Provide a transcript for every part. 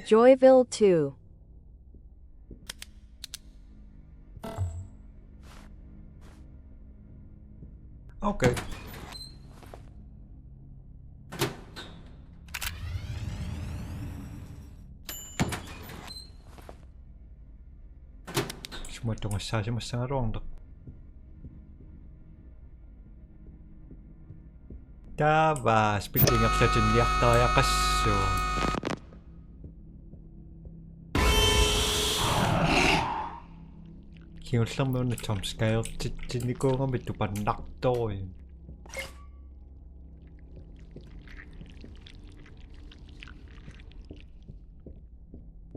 Joyville 2. Okay. Semua tunggu saja masang ruang dok. Tabas, pitingak sa tindiak tayo kaso. Kiyon lang mo na jumpscare, hindi ko nga may tupanak to eh.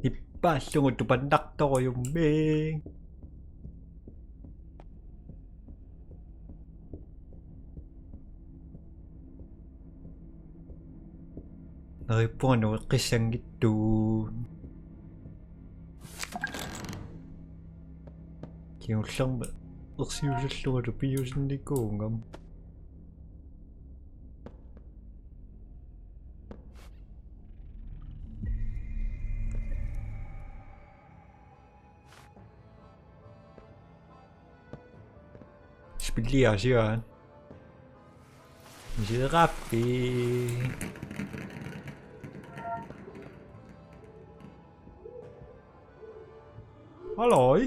Ipasyo nga tupanak to ko yung bing. Naripono kisang ito. Kiyon lang ba? Seriously lang ito piyos hindi ko ngam. Spilli siya. Girafi. Hallo?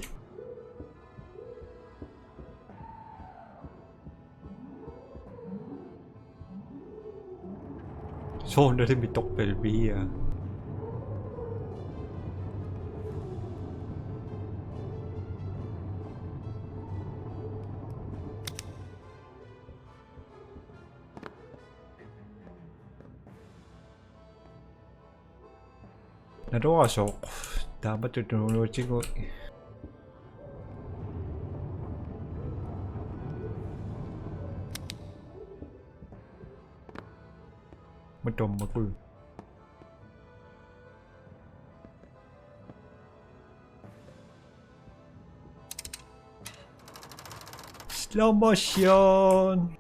Så när det blir doppelbia. Nadoasok. Dapat tununod ko. Macam aku. Slow motion.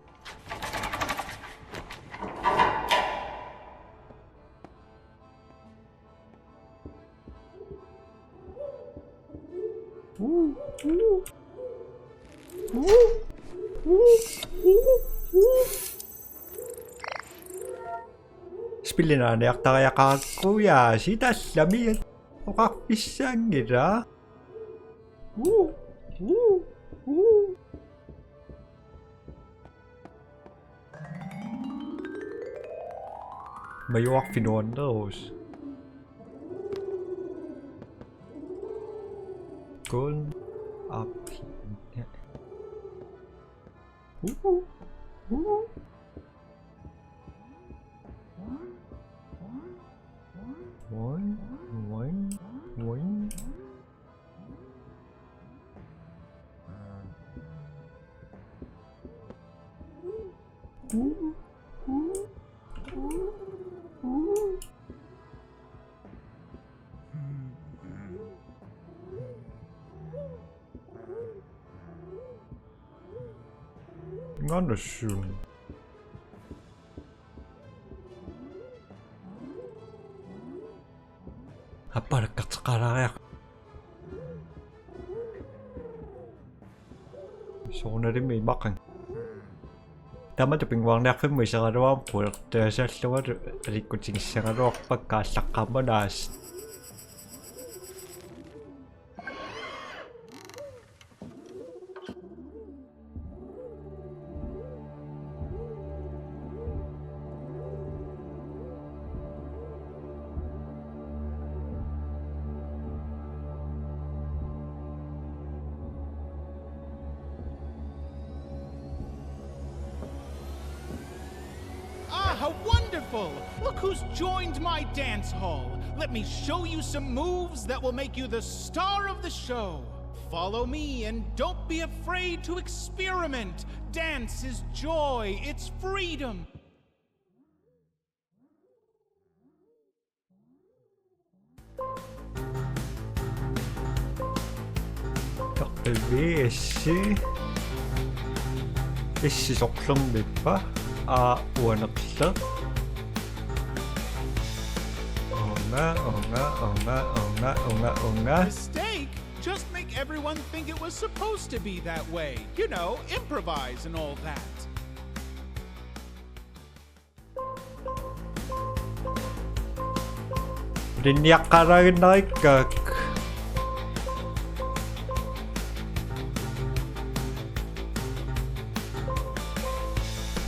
Spillina nek tayo kakuya sita sabihin o kakpisang gira. Mayuak finondos. Gun up here. One. Ngano shun. Apa dekat sekarang ya? So na rin may bakang. Tama ito pingwang na kami sa karawang po. Dahil sa luwa rikot sa karawang pagkasakamanas. How wonderful! Look who's joined my dance hall. Let me show you some moves that will make you the star of the show. Follow me and don't be afraid to experiment. Dance is joy, it's freedom. Essi soklang bippa a uanaksa Mistake? Just make everyone think it was supposed to be that way. You know, improvise and all that.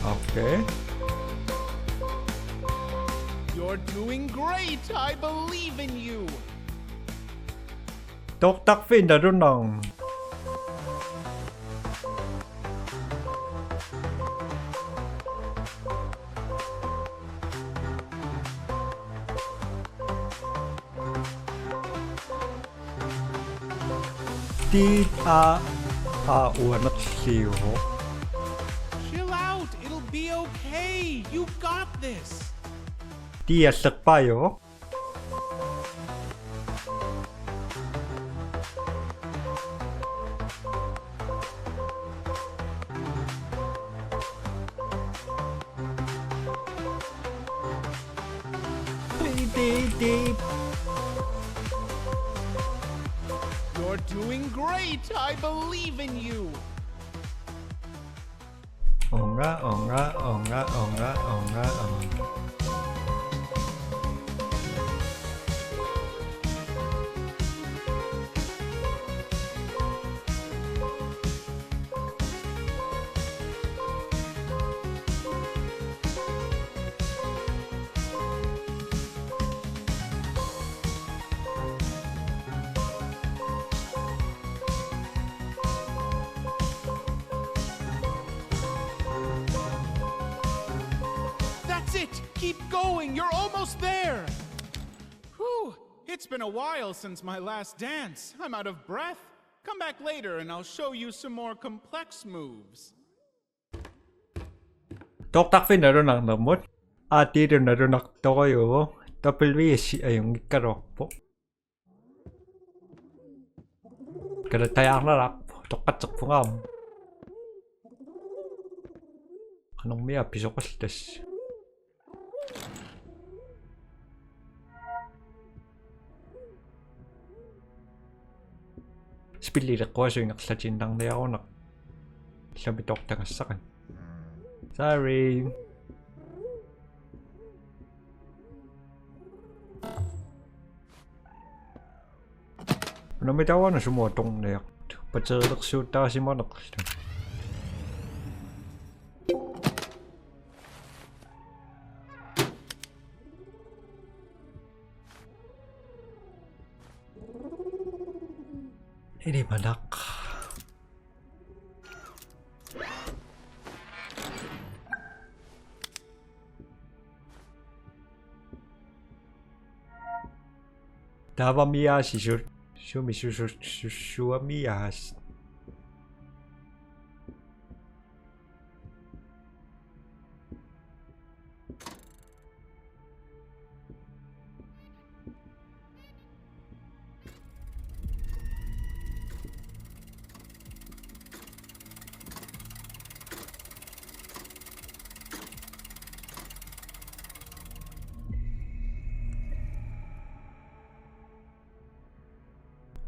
Okay. You're doing great. I believe in you. 똑딱 핀다루낭. Di uanatliu. Chill out. It'll be okay. You got this. Di asakpayo. You're doing great. I believe in you. Onga. That's it. Keep going. You're almost there. Whew. It's been a while since my last dance. I'm out of breath. Come back later and I'll show you some more complex moves. 똑딱 핀다루낭 너무 아디르나루낙 떠요. WC ayong ikarokpo. Kada tayaklarak 똑같적 풍암. Anong miya pisokostes. Spillirik ko so yung naksatindang na ako nak. Sabi tok sakan. Sorry. Nó mới cháu nó số một trong này. Và chơi được siêu ta xin mất được. Ini badak. Dawa miya si Shua miya.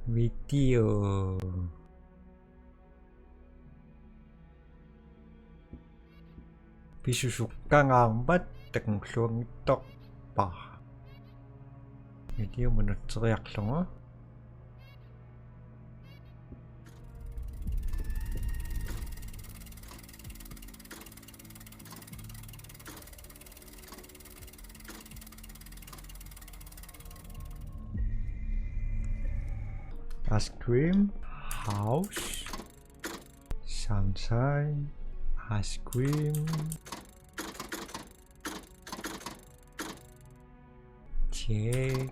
Video Pisusukka ngambat teng luang tok pa video meneriak semua ice cream, house, sunshine, ice cream, check.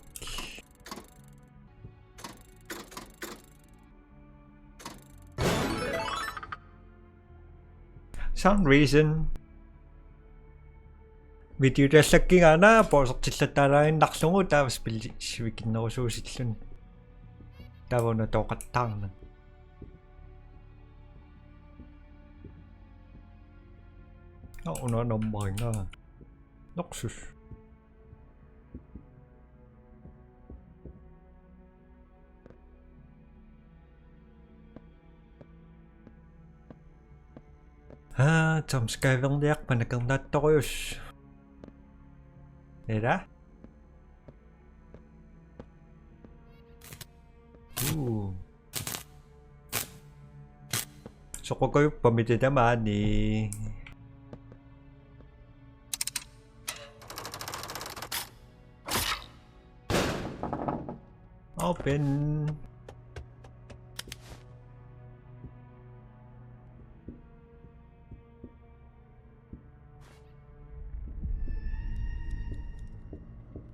Some reason video researching ana posaktillatarain naqlungu taavas pilli sivikinnerusuusillun tavuna toqattaarna una nommaringa noqsus 점스카이병대학 반대강다 떠요시. Era? So ko kayo pamili naman eh. Open.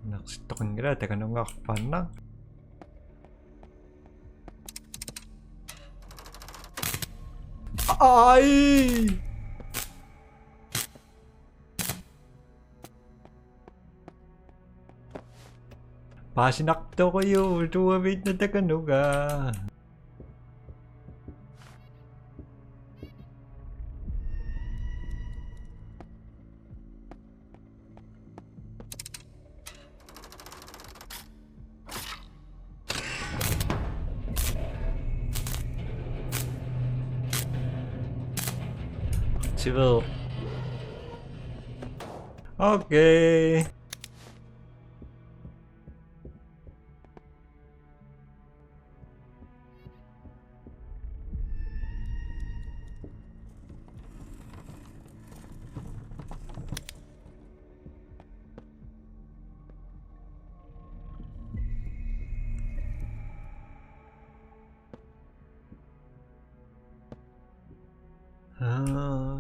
Nakstokin nila, teka nung akpan lang. Ay! Pasinakto ko yun, tumabit na teka nung Joyville. Okay.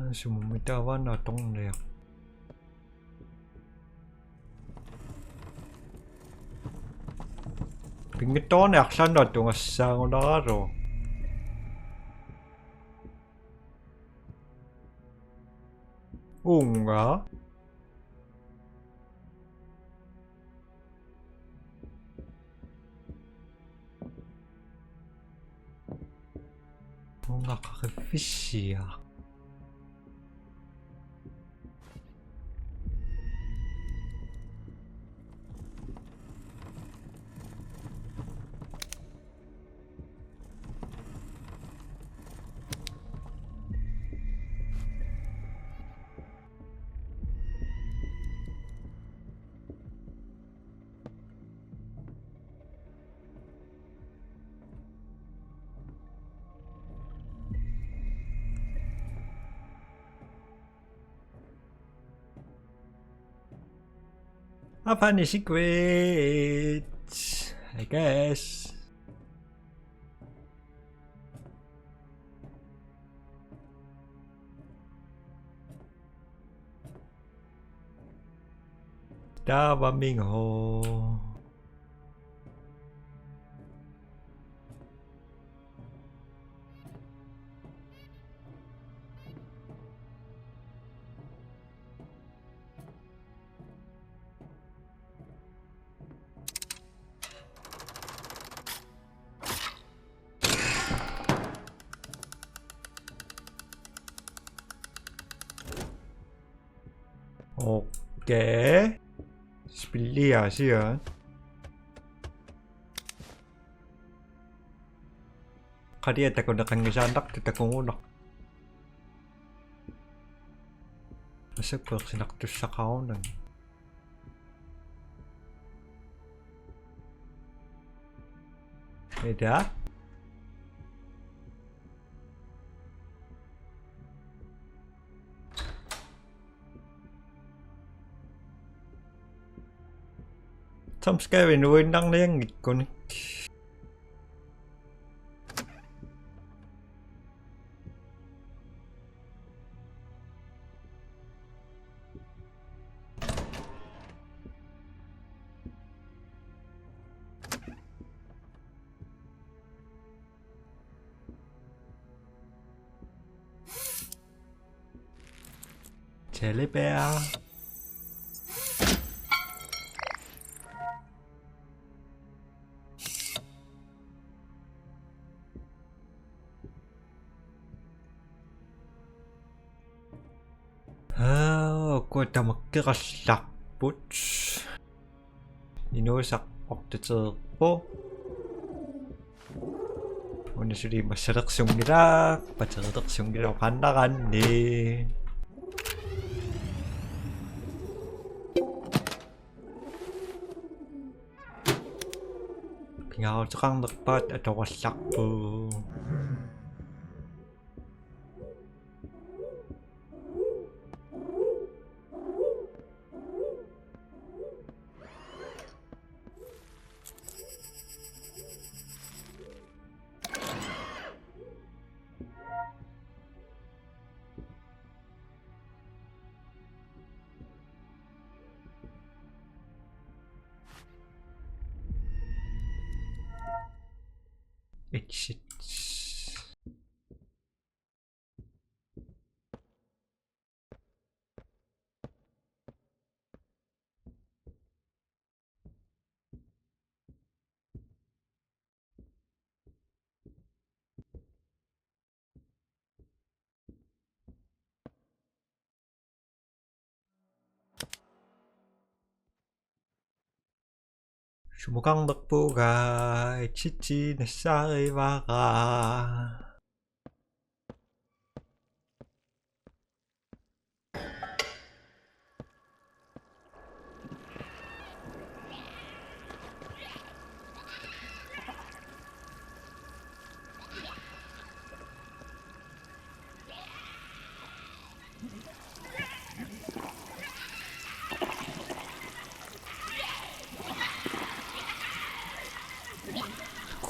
Sumumitawa na tong leak. Pingito na aksan na itong asang unaro. Nga? Nga kaka-fishy ah. I found a secret, I guess. Đa Minh Hồ. Oke. Spilli sih ya. Kadi ya takut akan kesandak, tidak mengunak. Masa gue kesanak terus sakaunan. Beda. Some scary nuôi năng lên nghịch con. Jelly bear. Kota magkakasak puts. Inusak oktetser po. 오늘이 마셔덕송이랑 마셔덕송이랑 반나갔네. 그냥 어쩌강 넉밭 저거 싹부. exit. 수목강 덕부가 치치 내 쌀을 박아.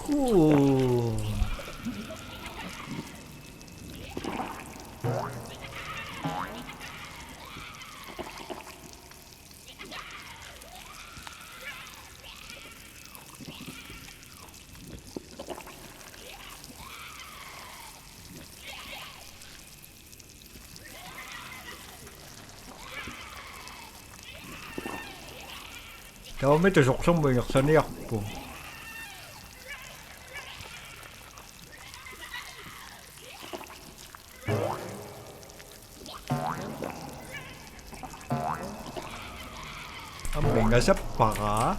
후. 다음에도 속성물 역선이 약부. Mình sắp phá.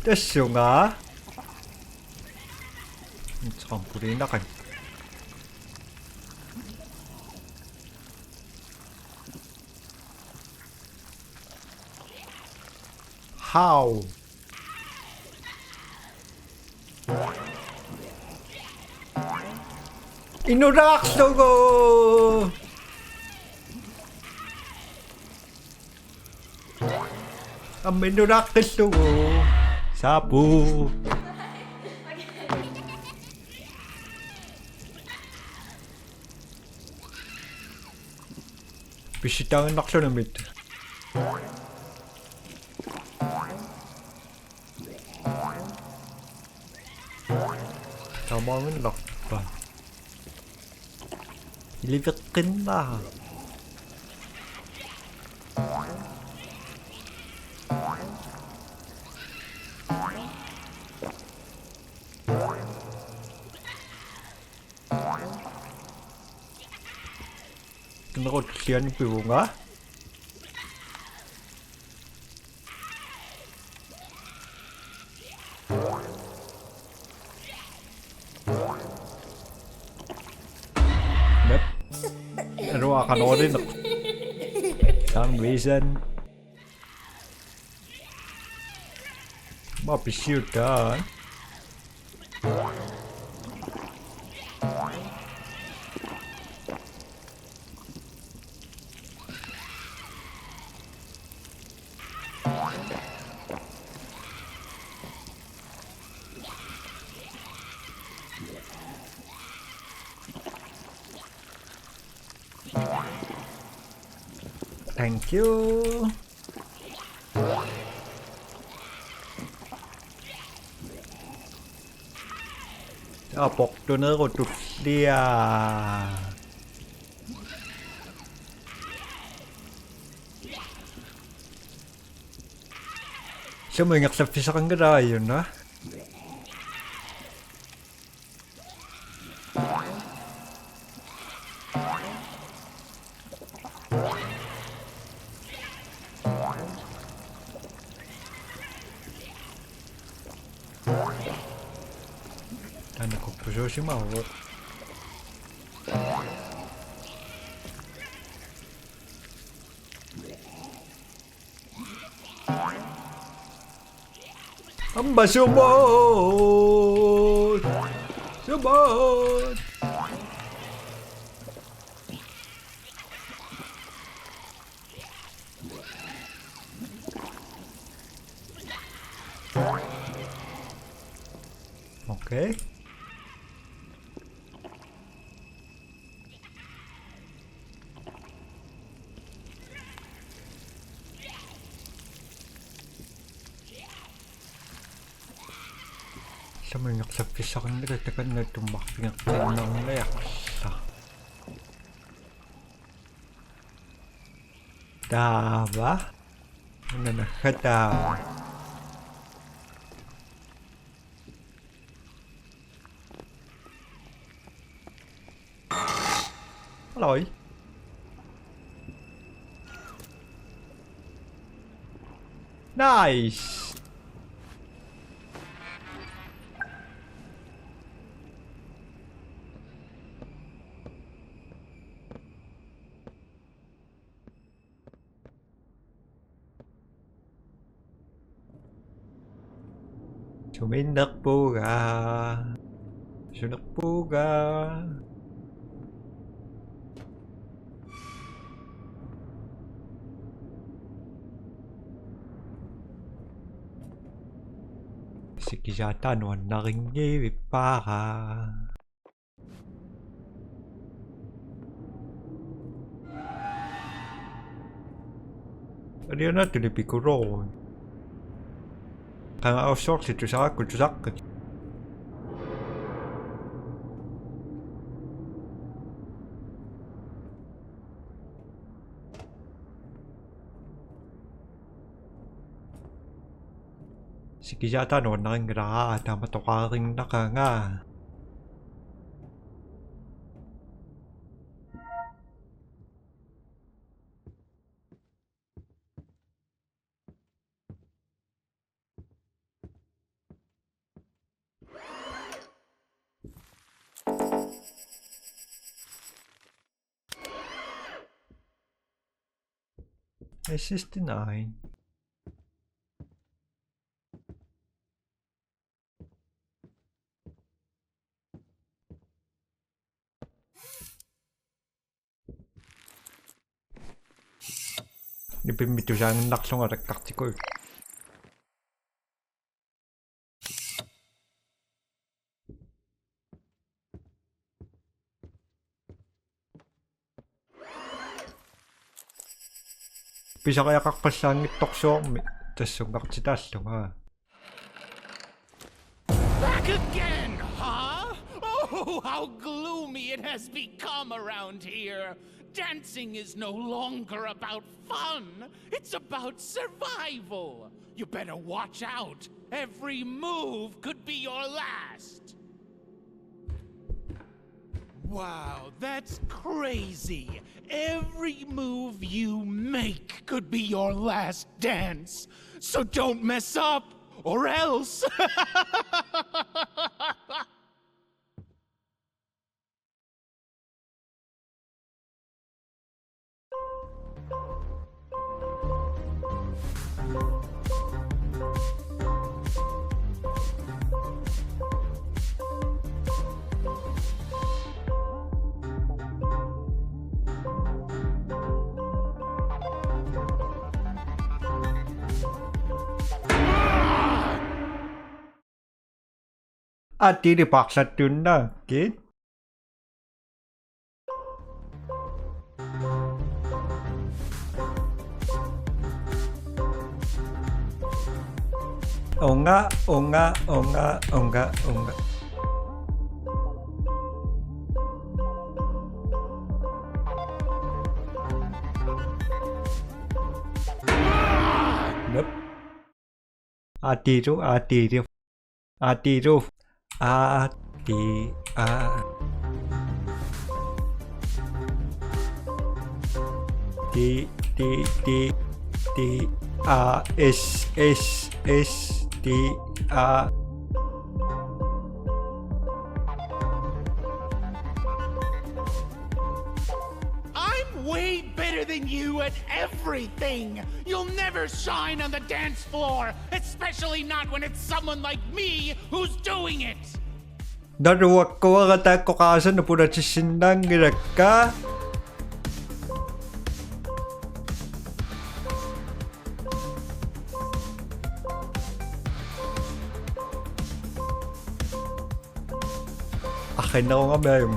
됐어가. 참 불이 나가. How? 이노락 쏘고 이노락 쏘고 사부 비슷한 낙서는 밑에 가망은 낙반 일격 끝나. Nó khiến bunga. Nep. Ano akan orin ako. Some reason. Mapisutan. Thank you. Bọc cho nó còn tụt đi à. Sao mình nhặt sập phía sau cái đời rồi nó. 나는 꼭 조심하고. 한번 쇼봇! 쇼봇! 오케이. Semenjak sepisahkan kita tekan tumbak pingat tenang leak sah. Daba, mana kata? Lỗi. Nice. Sumindak puga. Sunak puga. Sikijatan warna ringgi para. Dia nak tu lebih kurang. Kan outsource itu sangat kucak. Sikijatan warna ring gerah, tambah tokaring nak nga. A69. Nipimito siya ng laksong arakakti ko. Bisa kaya kakpasan ng tokso, tas yung kaksitas lang ha. Back again, huh? Oh, how gloomy it has become around here. Dancing is no longer about fun. It's about survival. You better watch out. Every move could be your last. Wow, that's crazy. Every move you make could be your last dance. So don't mess up, or else. Ati dipaksa tunda, kid. Onga. Nope. Ati ru. way better than you at everything. You'll never shine on the dance floor, especially not when it's someone like me who's doing it. 나루와꺼와 같다 거가서 너보다 신랑이랄까? Akin na ko nga ba yung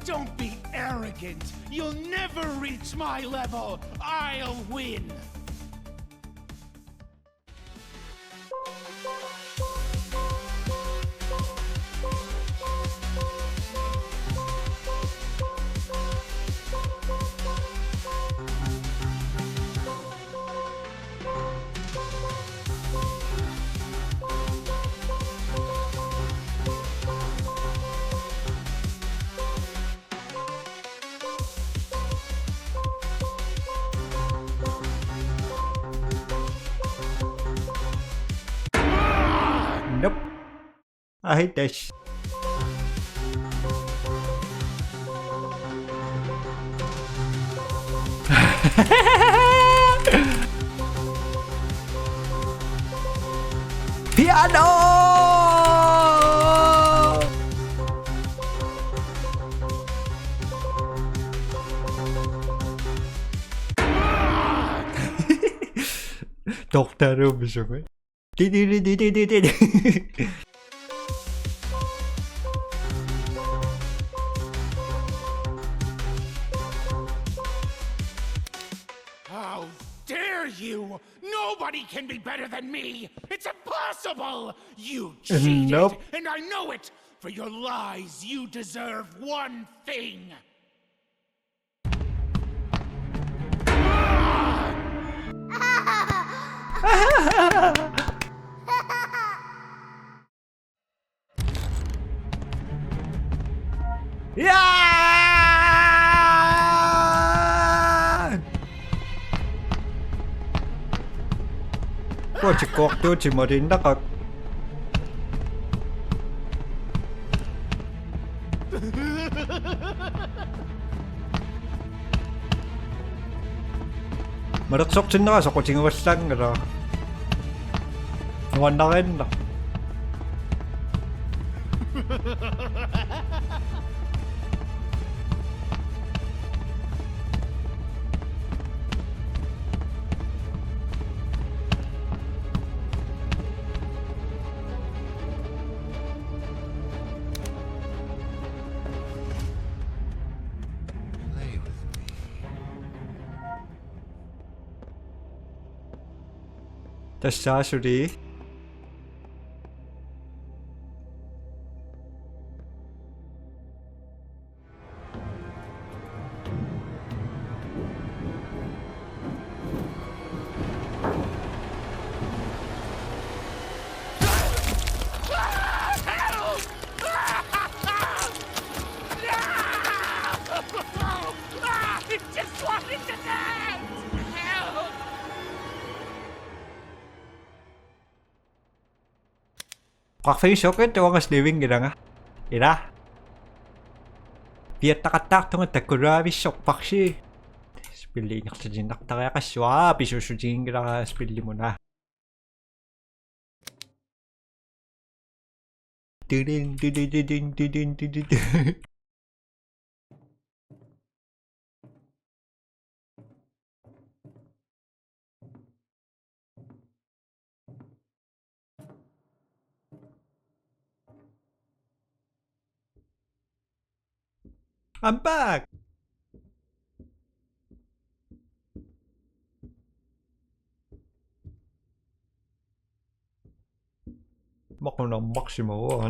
Don't be arrogant. You'll never reach my level. I'll win. Nope. I hate this. Piano! Doktor olmuşum ben. How dare you! Nobody can be better than me! It's impossible! You cheated, Nope. and I know it! For your lies, you deserve one thing! Yeah! Cô chỉ cột tôi chỉ mà đến đó cả. Mà đất sốc chính đó sao có chuyện vật xăng rồi. Ngon đó hết rồi. 됐어, 수리. I just wanted to dance! Help! Quạt phí số kết cho ngas living gitu nga. Ira. Viet takatak tunga takura bisok paksi. Spilli naktajin naktaya ka swa bisusujin gira spilli mo na. Didin didin didin didin didin. I'm back. Mất con đồng maximal hả?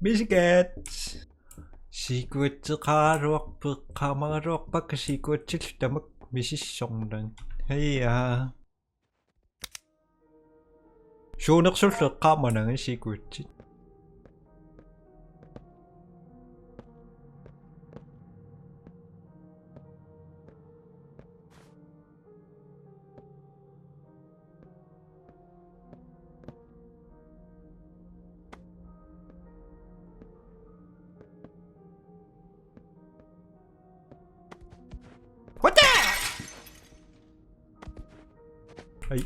Biscuits. Secret karuak pagkamaruak pagkasecret siltamak misisongdan. Hey ah. Shonak sulta kama ng secret. Ay.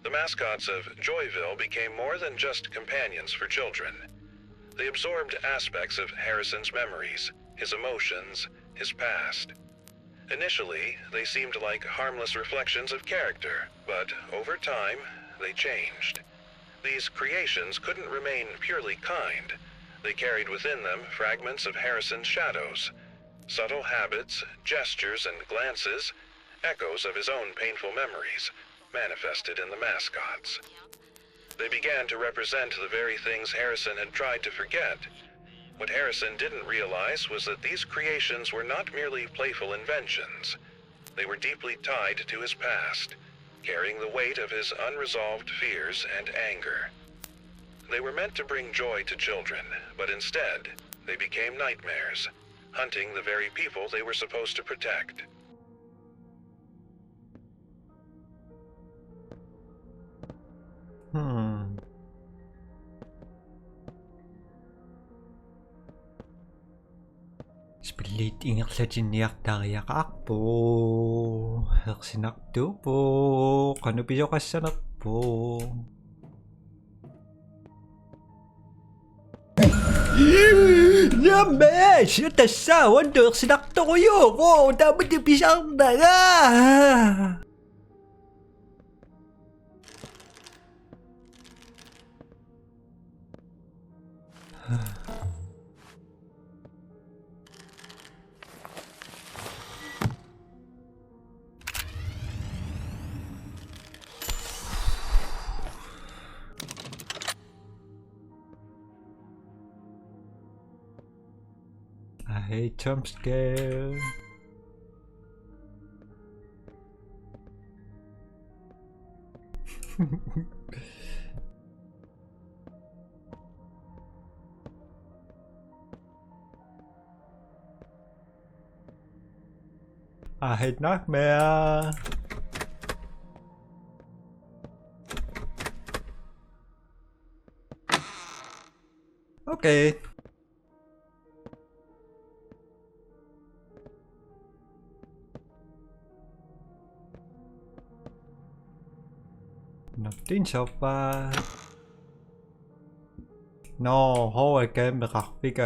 The mascots of Joyville became more than just companions for children. They absorbed aspects of Harrison's memories, his emotions, his past. Initially, they seemed like harmless reflections of character, but over time, they changed. These creations couldn't remain purely kind. They carried within them fragments of Harrison's shadows, subtle habits, gestures, and glances, echoes of his own painful memories, manifested in the mascots. They began to represent the very things Harrison had tried to forget. What Harrison didn't realize was that these creations were not merely playful inventions. They were deeply tied to his past, carrying the weight of his unresolved fears and anger. They were meant to bring joy to children, but instead, they became nightmares, hunting the very people they were supposed to protect. Split ingaklajiniaqtariaqarpo hersinartuupo qanupisoqassanarpo. Jamen, tässä on hersinartorujuuqu taamutipisarnaga. I hate jump scare. I hate nightmare. Okay. Nothing so far. No, whole game graphic.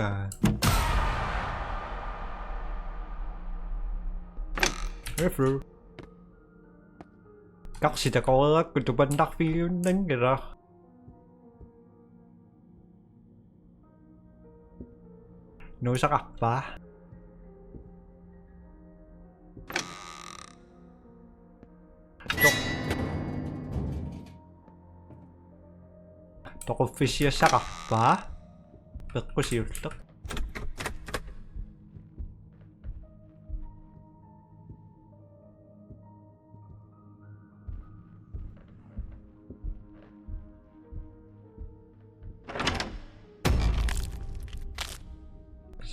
Through. Các sĩ có của tụi bên đặc phim đến kìa ra. Nói sắc ạc phá. Tao có fishy sắc ạc phá. Rất có siêu tức.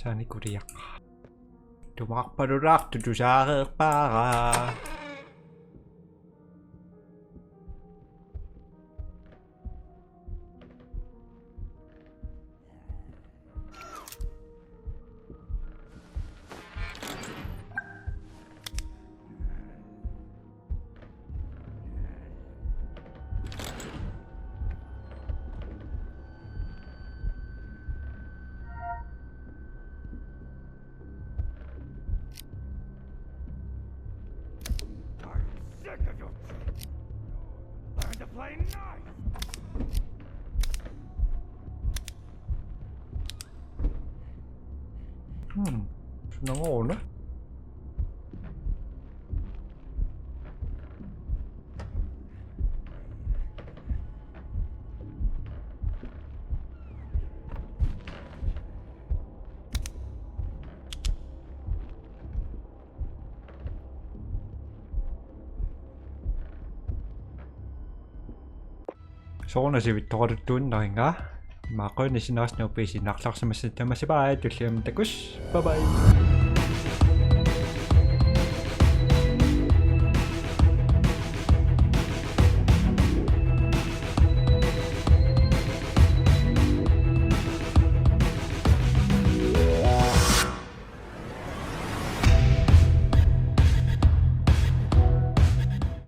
Saan ko riyak. Tumakpadurak tutu sa para. Learn to play nice. Nó ổn đó. Suunasi vittuaruttuunnaringa maaqoinisinerasnuupiisi narlarsamassatamasipai tulliam takus bye bye.